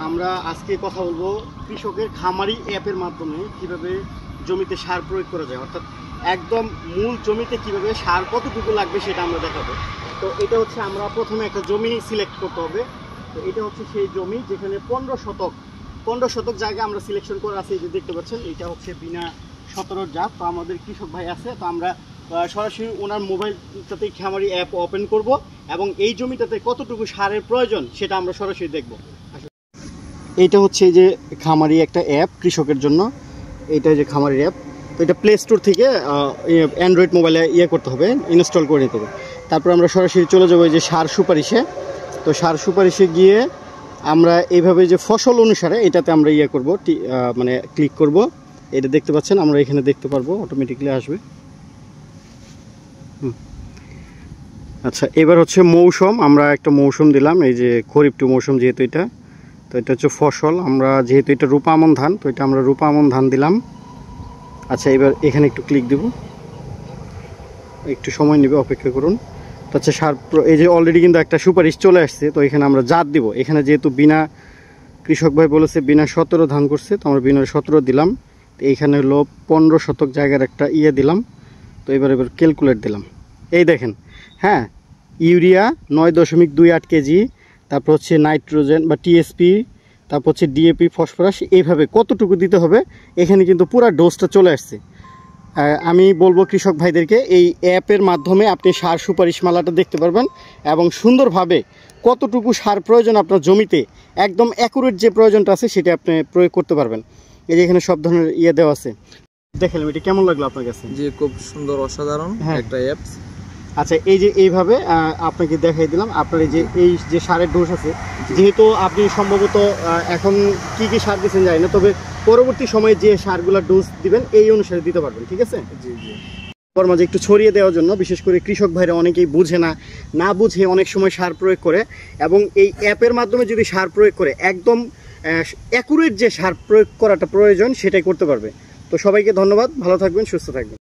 আমরা আজকে কথা বলবো কৃষকের খামারি অ্যাপের মাধ্যমে কিভাবে জমিতে সার প্রয়োগ করা যায়, অর্থাৎ একদম মূল জমিতে কিভাবে সার কতটুকু লাগবে সেটা আমরা দেখাবো। তো এটা হচ্ছে আমরা প্রথমে একটা জমি সিলেক্ট করতে হবে। তো এটা হচ্ছে সেই জমি যেখানে 15 শতক জায়গা আমরা সিলেকশন করে আছে, যে দেখতে পাচ্ছেন এটা হচ্ছে বিনা 17 জাত। তো আমাদের কৃষক ভাই আছে, তো আমরা সরাসরি ওনার মোবাইলটাতেই খামারি অ্যাপ ওপেন করব এবং এই জমিটাতে কতটুকু সারের প্রয়োজন সেটা আমরা সরাসরি দেখব। এইটা হচ্ছে যে খামারি একটা অ্যাপ কৃষকের জন্য, এইটা যে খামারি অ্যাপ। তো এটা প্লে স্টোর থেকে অ্যান্ড্রয়েড মোবাইলে করতে হবে, ইনস্টল করে নিতে হবে। তারপর আমরা সরাসরি চলে যাবো এই যে সার সুপারিশে। তো সার সুপারিশে গিয়ে আমরা এইভাবে যে ফসল অনুসারে এটাতে আমরা করব, মানে ক্লিক করব। এটা দেখতে পাচ্ছেন, আমরা এখানে দেখতে পারবো, অটোমেটিকলি আসবে। আচ্ছা, এবার হচ্ছে মৌসুম, আমরা একটা মৌসুম দিলাম, এই যে খরিফ টু মৌসুম যেহেতু এটা। তো এটা হচ্ছে ফসল, আমরা যেহেতু এটা রূপা আমন ধান, তো এটা আমরা রূপা আমন ধান দিলাম। আচ্ছা, এবার এখানে একটু ক্লিক দেব, একটু সময় নেবে, অপেক্ষা করুন। তো আচ্ছা, সার এই যে অলরেডি কিন্তু একটা সুপারিশ চলে আসছে। তো এখানে আমরা জাত দিব, এখানে যেহেতু বিনা কৃষক ভাই বলেছে বিনা 17 ধান করছে, তো আমরা বিনা 17 দিলাম। তো এইখানে হলো 15 শতক জায়গার একটা দিলাম। তো এবার ক্যালকুলেট দিলাম। এই দেখেন, হ্যাঁ, ইউরিয়া 9.28 কেজি, তারপর হচ্ছে নাইট্রোজেন বা টিএসপি, তারপর হচ্ছে ডিএপি, ফসফরাস, এইভাবে কতটুকু দিতে হবে এখানে কিন্তু পুরো ডোজটা চলে আসছে। আমি বলবো কৃষক ভাইদেরকে, এই অ্যাপের মাধ্যমে আপনি সার সুপারিশ মালাটা দেখতে পারবেন এবং সুন্দরভাবে কতটুকু সার প্রয়োজন আপনার জমিতে, একদম অ্যাকুরেট যে প্রয়োজনটা আছে সেটা আপনি প্রয়োগ করতে পারবেন। এই যে এখানে সব ধরনের দেওয়া আছে। দেখালাম, এটা কেমন লাগলো আপনার কাছে? জি, খুব সুন্দর, অসাধারণ একটা অ্যাপস। আচ্ছা, এই যে এইভাবে আপনাকে দেখাই দিলাম আপনার এই যে সারের ডোজ আছে। যেহেতু আপনি সম্ভবত এখন কি কি সার দিচ্ছেন জানি না, তবে পরবর্তী সময়ে যে সারগুলোর ডোজ দিবেন এই অনুসারে দিতে পারবেন, ঠিক আছে? জি জি। তার মাঝে একটু ছড়িয়ে দেওয়ার জন্য, বিশেষ করে কৃষক ভাইরা অনেকেই বুঝে না বুঝে অনেক সময় সার প্রয়োগ করে, এবং এই অ্যাপের মাধ্যমে যদি সার প্রয়োগ করে একদম অ্যাকুরেট যে সার প্রয়োগ করাটা প্রয়োজন সেটাই করতে পারবে। তো সবাইকে ধন্যবাদ, ভালো থাকবেন, সুস্থ থাকবেন।